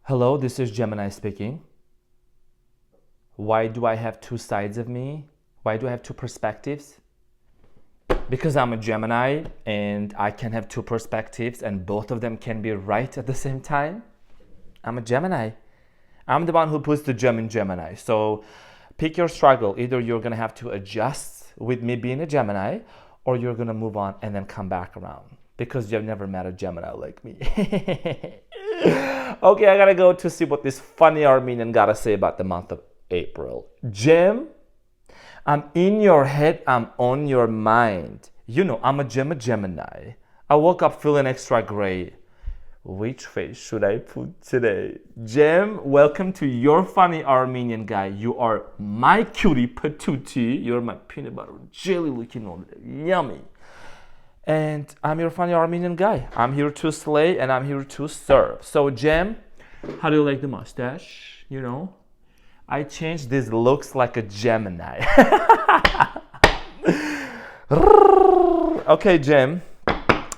Hello, this is Gemini speaking. Why do I have two sides of me? Why do I have two perspectives? Because I'm a Gemini and I can have two perspectives and both of them can be right at the same time. I'm a Gemini. I'm the one who puts the gem in Gemini. So pick your struggle. Either you're going to have to adjust with me being a Gemini or you're going to move on and then come back around because you've never met a Gemini like me. Okay, I gotta go to see what this funny Armenian gotta say about the month of April. Gem, I'm in your head, I'm on your mind. You know, I'm a Gemini. I woke up feeling extra gray. Which face should I put today? Gem, welcome to your funny Armenian guy. You are my cutie patootie. You're my peanut butter jelly looking over there. Yummy. And I'm your funny Armenian guy. I'm here to slay and I'm here to serve. So Gem, how do you like the mustache? You know, I changed this looks like a Gemini. Okay, Gem.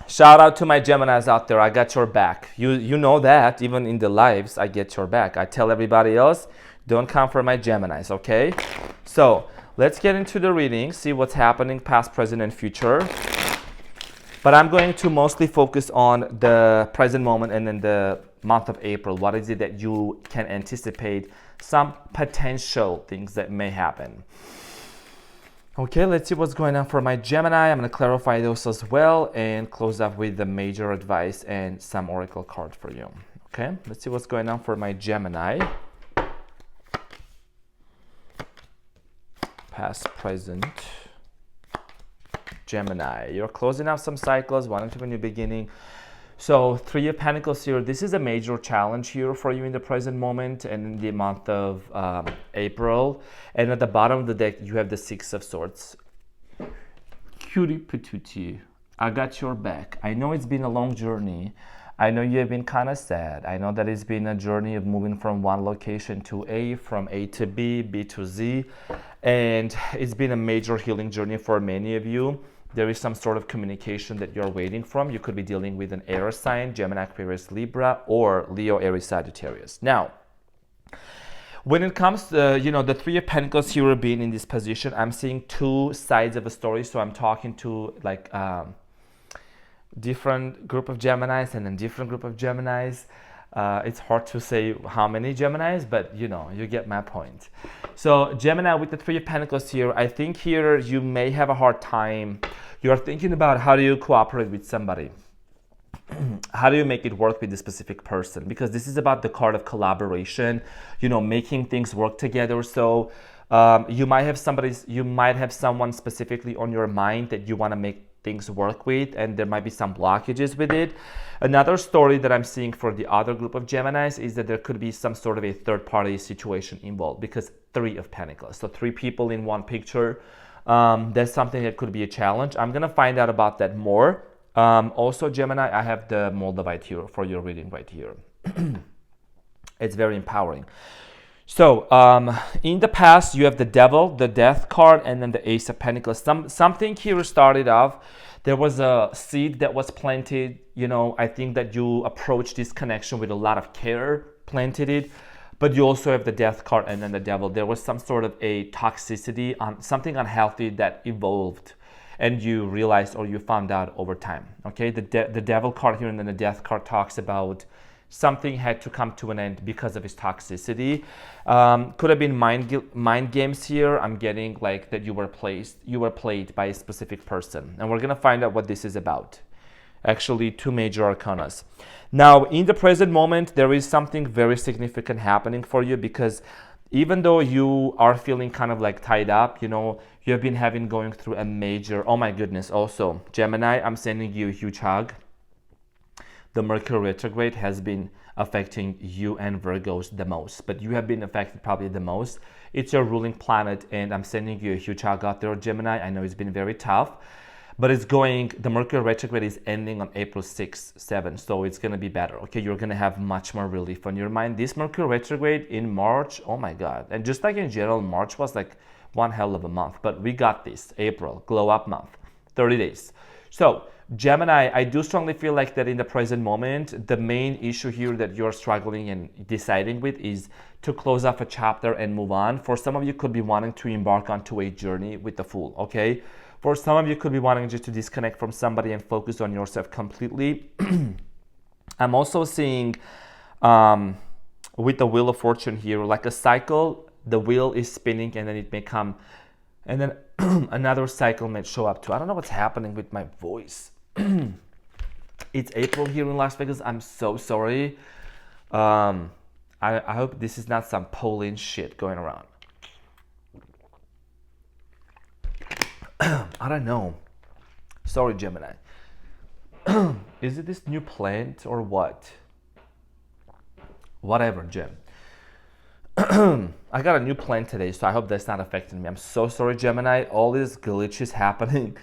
Shout out to my Geminis out there. I got your back. You know that even in the lives, I get your back. I tell everybody else, don't come for my Geminis, okay? So let's get into the reading, see what's happening past, present, and future. But I'm going to mostly focus on the present moment and then the month of April. What is it that you can anticipate? Some potential things that may happen. Okay, let's see what's going on for my Gemini. I'm going to clarify those as well and close up with the major advice and some oracle card for you. Okay, let's see what's going on for my Gemini. Past, present. Gemini, you're closing out some cycles, wanting to have a new beginning. So Three of Pentacles here, this is a major challenge here for you in the present moment and in the month of April. And at the bottom of the deck, you have the Six of Swords. Cutie patootie, I got your back. I know it's been a long journey. I know you have been kind of sad. I know that it's been a journey of moving from one location to A, from A to B, B to Z. And it's been a major healing journey for many of you. There is some sort of communication that you're waiting from. You could be dealing with an air sign, Gemini, Aquarius, Libra, or Leo, Aries, Sagittarius. Now, when it comes to, the Three of Pentacles here being in this position, I'm seeing two sides of a story. So I'm talking to like different group of Geminis and then different group of Geminis. It's hard to say how many Geminis, but you get my point. So Gemini with the Three of Pentacles here, I think here you may have a hard time. You're thinking about how do you cooperate with somebody? How do you make it work with this specific person? Because this is about the card of collaboration, making things work together. So you might have someone specifically on your mind that you want to make things work with, and there might be some blockages with it. Another story that I'm seeing for the other group of Geminis is that there could be some sort of a third-party situation involved because Three of Pentacles. So three people in one picture. That's something that could be a challenge. I'm going to find out about that more. Also, Gemini, I have the Moldavite here for your reading right here. It's very empowering. So, in the past, you have the Devil, the Death card, and then the Ace of Pentacles. Something here started off. There was a seed that was planted. I think that you approached this connection with a lot of care, planted it. But you also have the Death card and then the Devil. There was some sort of a toxicity, something unhealthy that evolved. And you realized or you found out over time. Okay, the Devil card here and then the Death card talks about something had to come to an end because of its toxicity. Could have been mind games here. I'm getting like that you were played by a specific person. And we're gonna find out what this is about. Actually, two major arcanas. Now, in the present moment, there is something very significant happening for you because even though you are feeling kind of like tied up, you have been going through a major, oh my goodness, also, Gemini, I'm sending you a huge hug. The Mercury retrograde has been affecting you and Virgos the most, but you have been affected probably the most. It's your ruling planet, and I'm sending you a huge hug out there, Gemini. I know it's been very tough, but the Mercury retrograde is ending on April 6th, 7th, so it's going to be better, okay? You're going to have much more relief on your mind. This Mercury retrograde in March, oh my God. And just like in general, March was like one hell of a month, but we got this. April, glow up month, 30 days. So Gemini, I do strongly feel like that in the present moment, the main issue here that you're struggling and deciding with is to close off a chapter and move on. For some of you could be wanting to embark onto a journey with the Fool, okay? For some of you could be wanting just to disconnect from somebody and focus on yourself completely. I'm also seeing with the Wheel of Fortune here, like a cycle, the wheel is spinning and then it may come, and then another cycle may show up too. I don't know what's happening with my voice. It's April here in Las Vegas. I'm so sorry. I hope this is not some Polish shit going around. I don't know. Sorry, Gemini. Is it this new plant or what? Whatever, Gem. I got a new plant today, so I hope that's not affecting me. I'm so sorry, Gemini. All these glitches happening.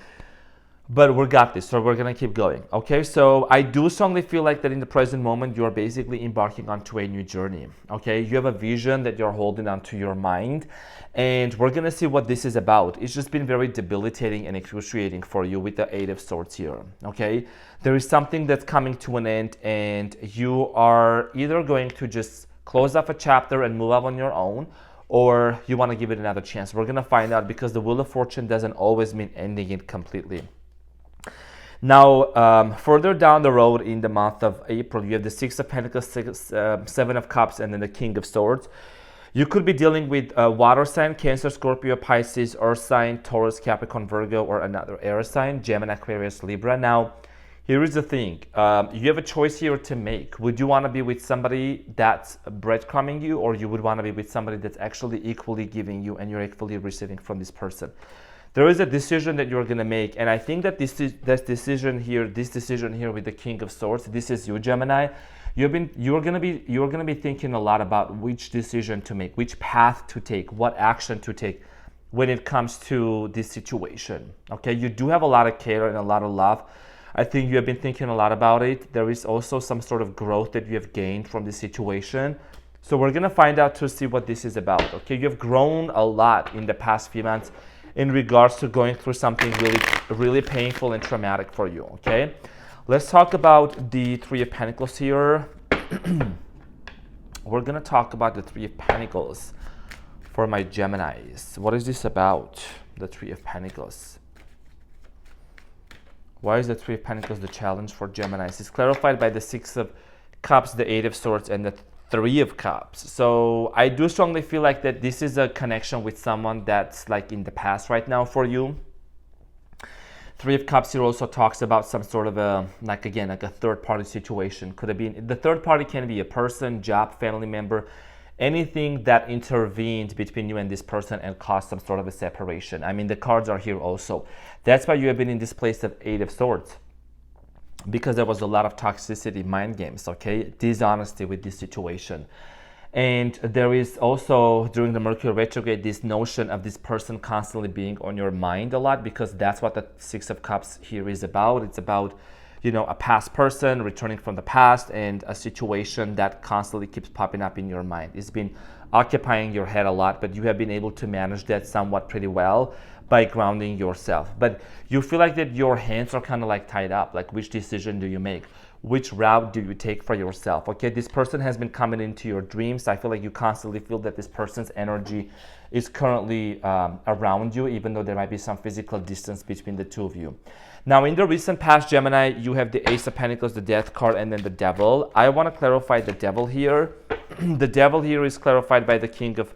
But we got this, so we're gonna keep going. Okay, so I do strongly feel like that in the present moment, you're basically embarking onto a new journey. Okay, you have a vision that you're holding onto your mind, and we're gonna see what this is about. It's just been very debilitating and excruciating for you with the Eight of Swords here. Okay, there is something that's coming to an end, and you are either going to just close off a chapter and move on your own, or you want to give it another chance. We're gonna find out, because the Wheel of Fortune doesn't always mean ending it completely. Now, further down the road in the month of April, you have the Six of Pentacles, Seven of Cups, and then the King of Swords. You could be dealing with water sign, Cancer, Scorpio, Pisces, Earth sign, Taurus, Capricorn, Virgo, or another air sign, Gemini, Aquarius, Libra. Now, here is the thing. You have a choice here to make. Would you want to be with somebody that's breadcrumbing you, or you would want to be with somebody that's actually equally giving you and you're equally receiving from this person? There is a decision that you're going to make, and I think that this decision here with the King of Swords, this is you, Gemini. You're going to be thinking a lot about which decision to make, which path to take, what action to take when it comes to this situation. Okay, you do have a lot of care and a lot of love. I think you have been thinking a lot about it. There is also some sort of growth that you have gained from this situation. So we're going to find out to see what this is about. Okay, you have grown a lot in the past few months in regards to going through something really painful and traumatic for you, okay? Let's talk about the Three of Pentacles here. We're gonna talk about the Three of Pentacles for my Geminis. What is this about, the Three of Pentacles? Why is the Three of Pentacles the challenge for Geminis? It's clarified by the Six of Cups, the Eight of Swords, and the Three of Cups. So I do strongly feel like that this is a connection with someone that's like in the past right now for you. Three of Cups here also talks about some sort of a, like again, like a third party situation. Could have been, the third party can be a person, job, family member, anything that intervened between you and this person and caused some sort of a separation. I mean, the cards are here also. That's why you have been in this place of Eight of Swords, because there was a lot of toxicity, mind games, okay? Dishonesty with this situation. And there is also, during the Mercury retrograde, this notion of this person constantly being on your mind a lot, because that's what the Six of Cups here is about. It's about, you know, a past person returning from the past and a situation that constantly keeps popping up in your mind. It's been occupying your head a lot, but you have been able to manage that somewhat pretty well by grounding yourself. But you feel like that your hands are kind of like tied up. Like, which decision do you make? Which route do you take for yourself? Okay, this person has been coming into your dreams. I feel like you constantly feel that this person's energy is currently around you, even though there might be some physical distance between the two of you. Now, in the recent past, Gemini, you have the Ace of Pentacles, the Death card, and then the Devil. I want to clarify the Devil here. The Devil here is clarified by the King of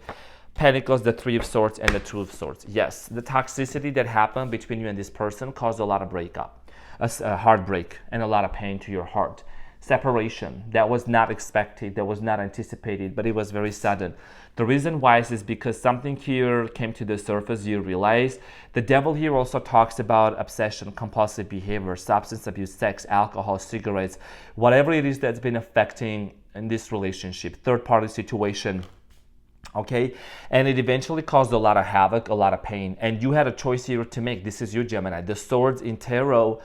Pentacles, the Three of Swords, and the Two of Swords. Yes, the toxicity that happened between you and this person caused a lot of breakup, a heartbreak, and a lot of pain to your heart. Separation that was not expected, that was not anticipated, but it was very sudden. The reason why is because something here came to the surface. You realize the Devil here also talks about obsession, compulsive behavior, substance abuse, sex, alcohol, cigarettes, whatever it is that's been affecting in this relationship, third party situation. Okay, and it eventually caused a lot of havoc, a lot of pain, and you had a choice here to make. This is you, Gemini. The swords in tarot,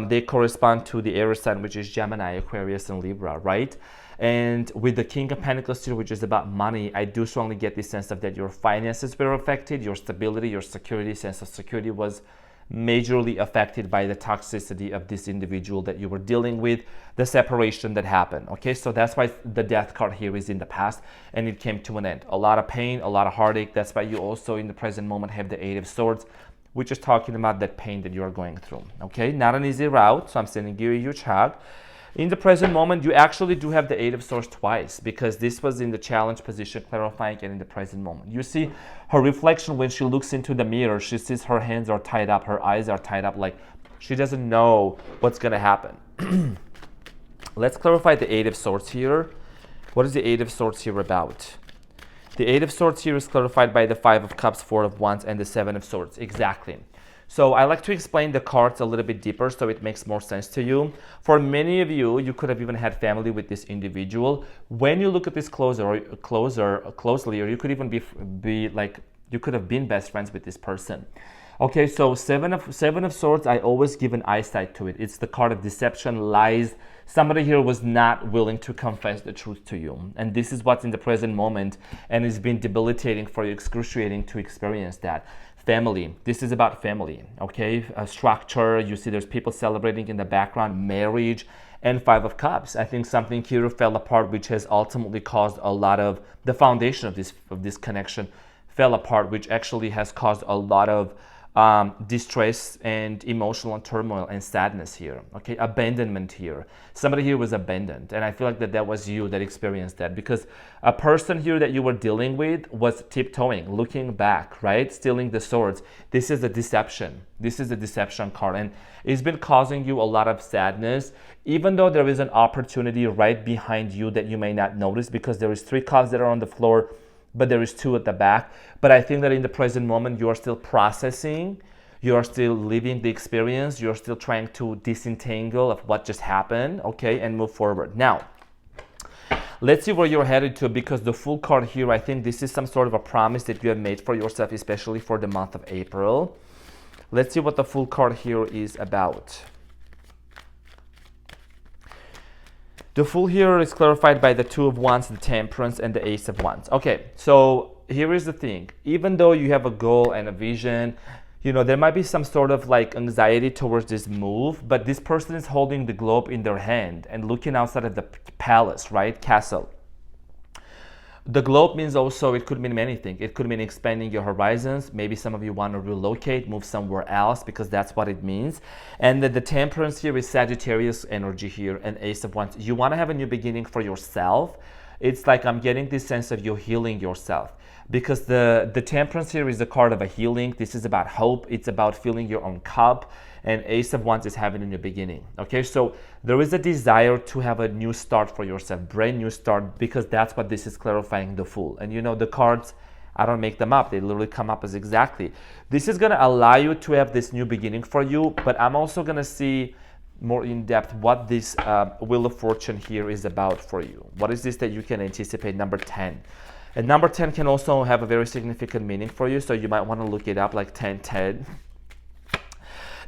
they correspond to the air sign, which is Gemini, Aquarius, and Libra, right? And with the King of Pentacles here, which is about money, I do strongly get this sense of that your finances were affected, your stability, your security, sense of security was majorly affected by the toxicity of this individual that you were dealing with, the separation that happened. Okay, so that's why the death card here is in the past and it came to an end. A lot of pain, a lot of heartache. That's why you also in the present moment have the Eight of Swords, which is talking about that pain that you are going through. Okay, not an easy route, so I'm sending you a huge hug. In the present moment, you actually do have the Eight of Swords twice, because this was in the challenge position, clarifying, and in the present moment. You see her reflection when she looks into the mirror, she sees her hands are tied up, her eyes are tied up, like she doesn't know what's going to happen. Let's clarify the Eight of Swords here. What is the Eight of Swords here about? The Eight of Swords here is clarified by the Five of Cups, Four of Wands, and the Seven of Swords. Exactly. So I like to explain the cards a little bit deeper so it makes more sense to you. For many of you, you could have even had family with this individual. When you look at this closely, or you could even be like, you could have been best friends with this person. Okay, so Seven of Swords, I always give an eyesight to it. It's the card of deception, lies. Somebody here was not willing to confess the truth to you. And this is what's in the present moment, and it's been debilitating for you, excruciating to experience that. Family. This is about family, okay? Structure. You see there's people celebrating in the background, marriage, and Five of Cups. I think something here fell apart, which has ultimately caused a lot of, the foundation of this connection fell apart, which actually has caused a lot of distress and emotional turmoil and sadness here. Okay, abandonment here. Somebody here was abandoned, and I feel like that was you that experienced that, because a person here that you were dealing with was tiptoeing, looking back, right? Stealing the swords. This is a deception. This is a deception card, and it's been causing you a lot of sadness, even though there is an opportunity right behind you that you may not notice, because there is 3 cups that are on the floor, but there is 2 at the back. But I think that in the present moment, you are still processing, you are still living the experience, you're still trying to disentangle of what just happened, okay, and move forward. Now, let's see where you're headed to, because the Fool card here, I think this is some sort of a promise that you have made for yourself, especially for the month of April. Let's see what the Fool card here is about. The Fool here is clarified by the Two of Wands, the Temperance, and the Ace of Wands. Okay, so here is the thing. Even though you have a goal and a vision, you know, there might be some sort of like anxiety towards this move, but this person is holding the globe in their hand and looking outside of the palace, right? Castle. The globe means also, it could mean many things. It could mean expanding your horizons. Maybe some of you want to relocate, move somewhere else, because that's what it means. And the Temperance here is Sagittarius energy here, and Ace of Wands. You want to have a new beginning for yourself. It's like I'm getting this sense of you healing yourself, because the Temperance here is the card of a healing. This is about hope. It's about filling your own cup. And Ace of Wands is having a new beginning. Okay, so there is a desire to have a new start for yourself, brand new start, because that's what this is clarifying, the Fool. And you know, the cards, I don't make them up. They literally come up as exactly. This is going to allow you to have this new beginning for you, but I'm also going to see more in depth what this Wheel of Fortune here is about for you. What is this that you can anticipate? Number 10. And number 10 can also have a very significant meaning for you, so you might want to look it up, like 1010.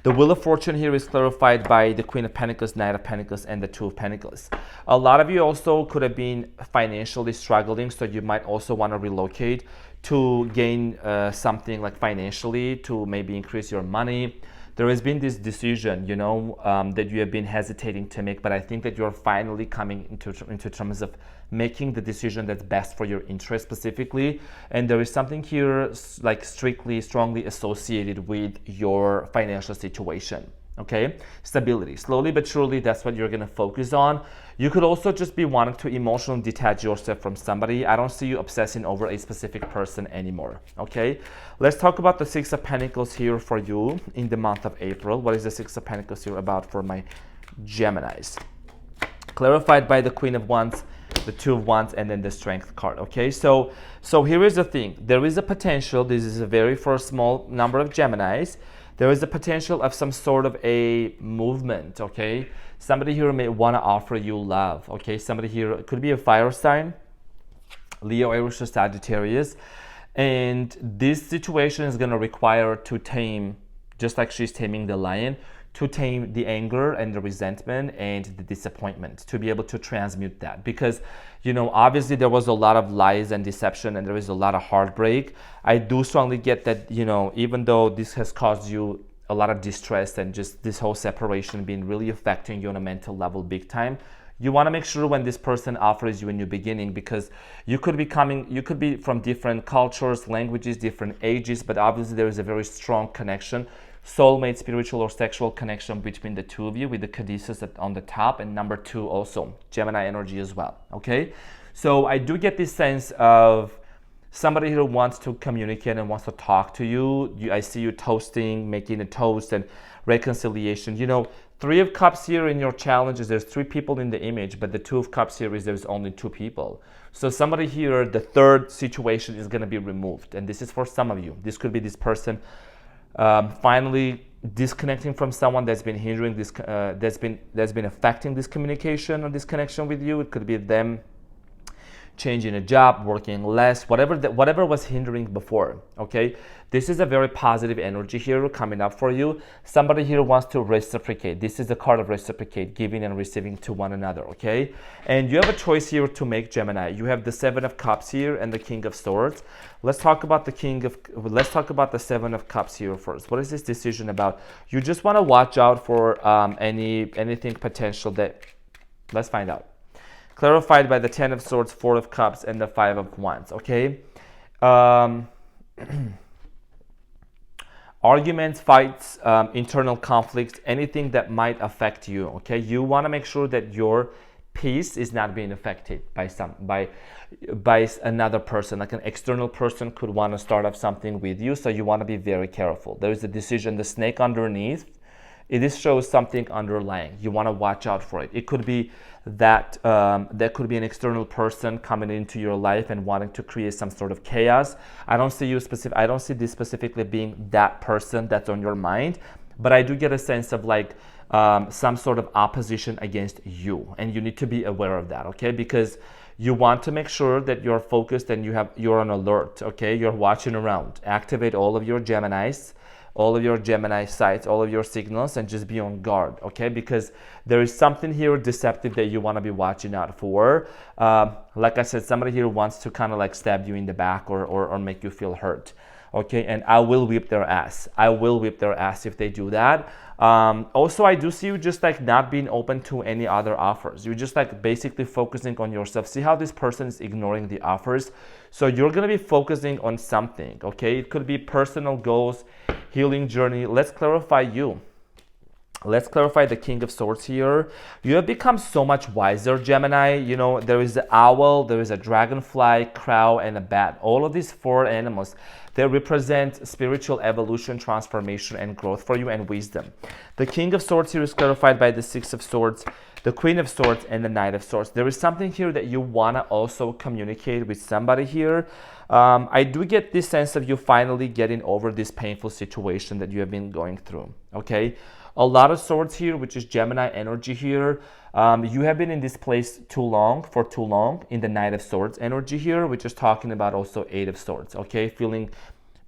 The Wheel of Fortune here is clarified by the Queen of Pentacles, Knight of Pentacles, and the Two of Pentacles. A lot of you also could have been financially struggling, so you might also want to relocate to gain something like financially, to maybe increase your money. There has been this decision, you know, that you have been hesitating to make, but I think that you're finally coming into terms of making the decision that's best for your interest specifically. And there is something here like strongly associated with your financial situation. Okay, stability. Slowly but surely, that's what you're going to focus on. You could also just be wanting to emotionally detach yourself from somebody. I don't see you obsessing over a specific person anymore. Okay, let's talk about the Six of Pentacles here for you in the month of April. What is the Six of Pentacles here about for my Geminis? Clarified by the Queen of Wands, the Two of Wands, and then the Strength card. Okay, so here is the thing. There is a potential. This is a very for a small number of Geminis. There is a potential of some sort of a movement, okay? Somebody here may want to offer you love, okay? Somebody here could be a fire sign, Leo, Aries, or Sagittarius. And this situation is going to require to tame, just like she's taming the lion, to tame the anger and the resentment and the disappointment, to be able to transmute that. Because, you know, obviously there was a lot of lies and deception, and there is a lot of heartbreak. I do strongly get that, you know, even though this has caused you a lot of distress and just this whole separation being really affecting you on a mental level big time. You want to make sure when this person offers you a new beginning, because you could be from different cultures, languages, different ages, but obviously there is a very strong connection, soulmate, spiritual or sexual connection between the two of you, with the caduceus on the top, and number 2 also Gemini energy as well. Okay, so I do get this sense of somebody who wants to communicate and wants to talk to you. I see you toasting, making a toast and reconciliation. You know, 3 of Cups here in your challenges, there's 3 people in the image, but the 2 of Cups here is there's only 2 people. So somebody here, the third situation is going to be removed. And this is for some of you. This could be this person finally disconnecting from someone that's been hindering this, that's been affecting this communication or this connection with you. It could be them changing a job, working less, whatever was hindering before. Okay, this is a very positive energy here coming up for you. Somebody here wants to reciprocate. This is the card of reciprocate, giving and receiving to one another. Okay, and you have a choice here to make, Gemini. You have the 7 of Cups here and the King of Swords. Let's talk about the 7 of Cups here first. What is this decision about? You just want to watch out for anything potential that, let's find out. Clarified by the 10 of Swords, 4 of Cups, and the 5 of Wands. Okay, arguments, fights, internal conflicts, anything that might affect you. Okay, you want to make sure that your peace is not being affected by another person. Like an external person could want to start up something with you, so you want to be very careful. There is a decision, the snake underneath. It shows something underlying. You want to watch out for it. It could be that there could be an external person coming into your life and wanting to create some sort of chaos. I don't see this specifically being that person that's on your mind, but I do get a sense of like some sort of opposition against you, and you need to be aware of that. Okay, because you want to make sure that you're focused and you're on alert. Okay, you're watching around. Activate all of your Geminis, all of your Gemini sites, all of your signals, and just be on guard, okay? Because there is something here deceptive that you want to be watching out for. Like I said, somebody here wants to kind of like stab you in the back or make you feel hurt, okay? And I will whip their ass. I will whip their ass if they do that. Also, I do see you just like not being open to any other offers. You're just like basically focusing on yourself. See how this person is ignoring the offers? So you're going to be focusing on something, okay? It could be personal goals, healing journey. Let's clarify you. Let's clarify the King of Swords here. You have become so much wiser, Gemini. You know, there is an owl, there is a dragonfly, crow, and a bat. All of these 4 animals, they represent spiritual evolution, transformation, and growth for you, and wisdom. The King of Swords here is clarified by the 6 of Swords, the Queen of Swords, and the Knight of Swords. There is something here that you want to also communicate with somebody here. I do get this sense of you finally getting over this painful situation that you have been going through, okay? A lot of Swords here, which is Gemini energy here. You have been in this place for too long, in the Knight of Swords energy here, which is talking about also 8 of Swords, okay? Feeling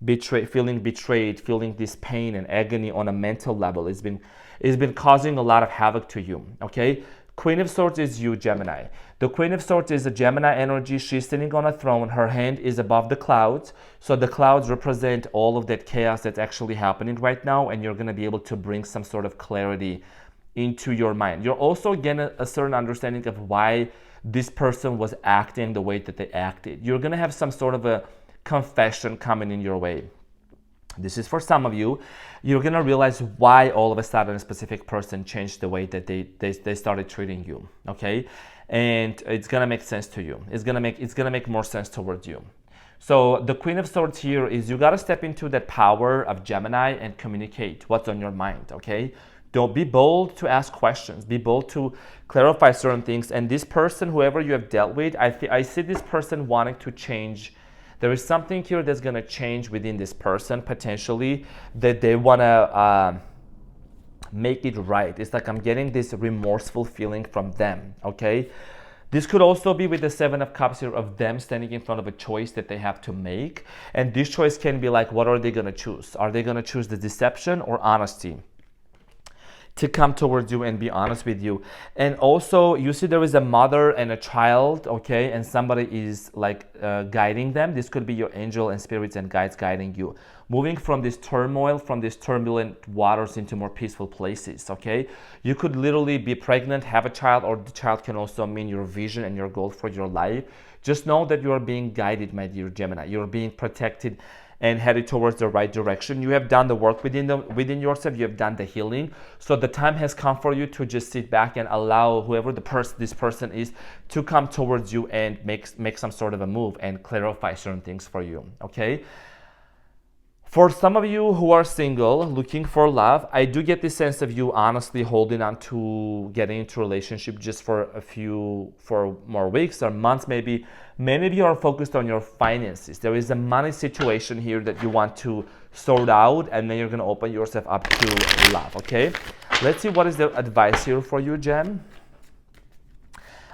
betrayed, feeling this pain and agony on a mental level. It's been causing a lot of havoc to you, okay? Queen of Swords is you, Gemini. The Queen of Swords is a Gemini energy. She's sitting on a throne. Her hand is above the clouds. So the clouds represent all of that chaos that's actually happening right now, and you're going to be able to bring some sort of clarity into your mind. You're also getting a certain understanding of why this person was acting the way that they acted. You're going to have some sort of a confession coming in your way. This is for some of you. You're going to realize why all of a sudden a specific person changed the way that they started treating you, okay? And it's going to make sense to you. It's going to make more sense towards you. So the Queen of Swords here is you got to step into that power of Gemini and communicate what's on your mind, okay? Don't be bold to ask questions. Be bold to clarify certain things. And this person, whoever you have dealt with, I see this person wanting to change. There is something here that's going to change within this person, potentially, that they want to make it right. It's like I'm getting this remorseful feeling from them, okay? This could also be with the 7 of Cups here, of them standing in front of a choice that they have to make. And this choice can be like, what are they going to choose? Are they going to choose the deception or honesty? to come towards you and be honest with you. And also, you see there is a mother and a child, okay, and somebody is like guiding them. This could be your angel and spirits and guides guiding you, moving from this turmoil, from these turbulent waters into more peaceful places, okay? You could literally be pregnant, have a child, or the child can also mean your vision and your goal for your life. Just know that you are being guided, my dear Gemini. You're being protected and headed towards the right direction. You have done the work within yourself. You have done the healing. So the time has come for you to just sit back and allow whoever this person is to come towards you and make some sort of a move and clarify certain things for you, okay? For some of you who are single, looking for love, I do get this sense of you honestly holding on to getting into a relationship just for more weeks or months maybe. Many of you are focused on your finances. There is a money situation here that you want to sort out, and then you're going to open yourself up to love, okay? Let's see what is the advice here for you, Gem.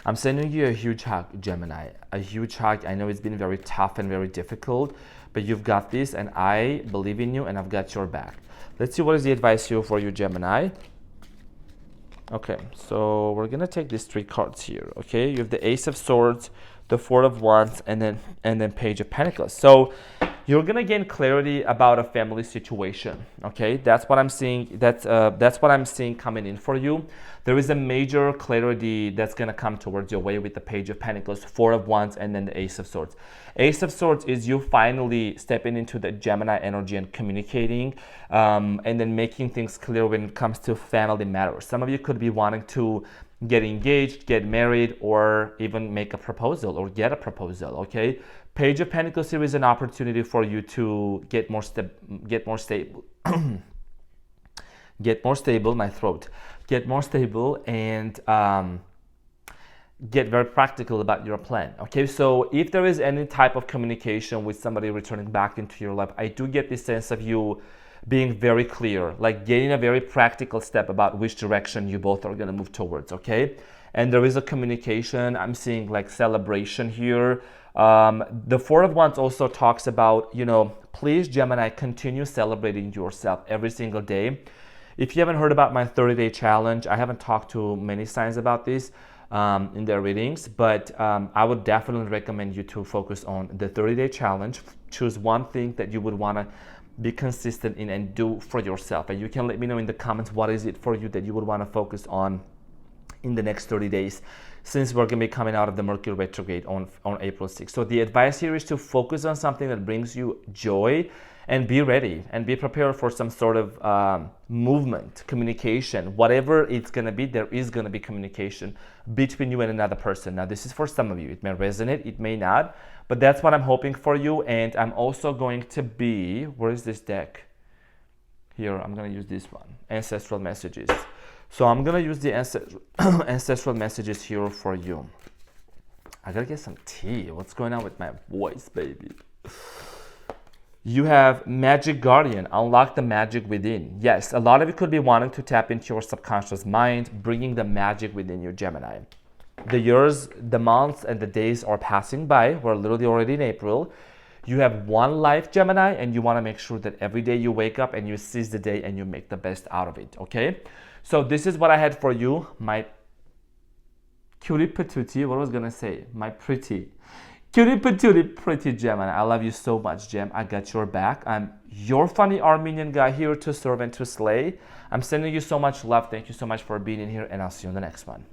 I'm sending you a huge hug, Gemini. A huge hug. I know it's been very tough and very difficult, but you've got this, and I believe in you, and I've got your back. Let's see what is the advice here for you, Gemini. Okay, so we're gonna take these 3 cards here. Okay, you have the Ace of Swords, the Four of Wands, and then Page of Pentacles. So you're gonna gain clarity about a family situation. Okay, that's what I'm seeing. That's what I'm seeing coming in for you. There is a major clarity that's gonna come towards your way with the Page of Pentacles, Four of Wands, and then the Ace of Swords. Ace of Swords is you finally stepping into the Gemini energy and communicating, and then making things clear when it comes to family matters. Some of you could be wanting to get engaged, get married, or even make a proposal or get a proposal, okay? Page of Pentacles here is an opportunity for you to get more stable, get more stable, and get very practical about your plan, okay? So if there is any type of communication with somebody returning back into your life, I do get this sense of you being very clear, like getting a very practical step about which direction you both are going to move towards, okay? And there is a communication. I'm seeing like celebration here. The Four of Wands also talks about, please, Gemini, continue celebrating yourself every single day. If you haven't heard about my 30-day challenge, I haven't talked to many signs about this in their readings, but I would definitely recommend you to focus on the 30-day challenge. Choose one thing that you would want to be consistent in and do for yourself. And you can let me know in the comments what is it for you that you would want to focus on in the next 30 days, since we're going to be coming out of the Mercury retrograde on April 6th. So the advice here is to focus on something that brings you joy and be ready and be prepared for some sort of movement, communication. Whatever it's going to be, there is going to be communication between you and another person. Now, this is for some of you. It may resonate, it may not, but that's what I'm hoping for you. And I'm also going to be, where is this deck? Here, I'm going to use this one, Ancestral Messages. So I'm going to use the ancestral messages here for you. I got to get some tea. What's going on with my voice, baby? You have Magic Guardian, unlock the magic within. Yes, a lot of you could be wanting to tap into your subconscious mind, bringing the magic within your Gemini. The years, the months, and the days are passing by. We're literally already in April. You have one life, Gemini, and you want to make sure that every day you wake up and you seize the day and you make the best out of it, okay? So this is what I had for you, my cutie patootie. What was I going to say? My pretty. Cutie patootie, pretty Gemini. I love you so much, Gem. I got your back. I'm your funny Armenian guy here to serve and to slay. I'm sending you so much love. Thank you so much for being in here, and I'll see you in the next one.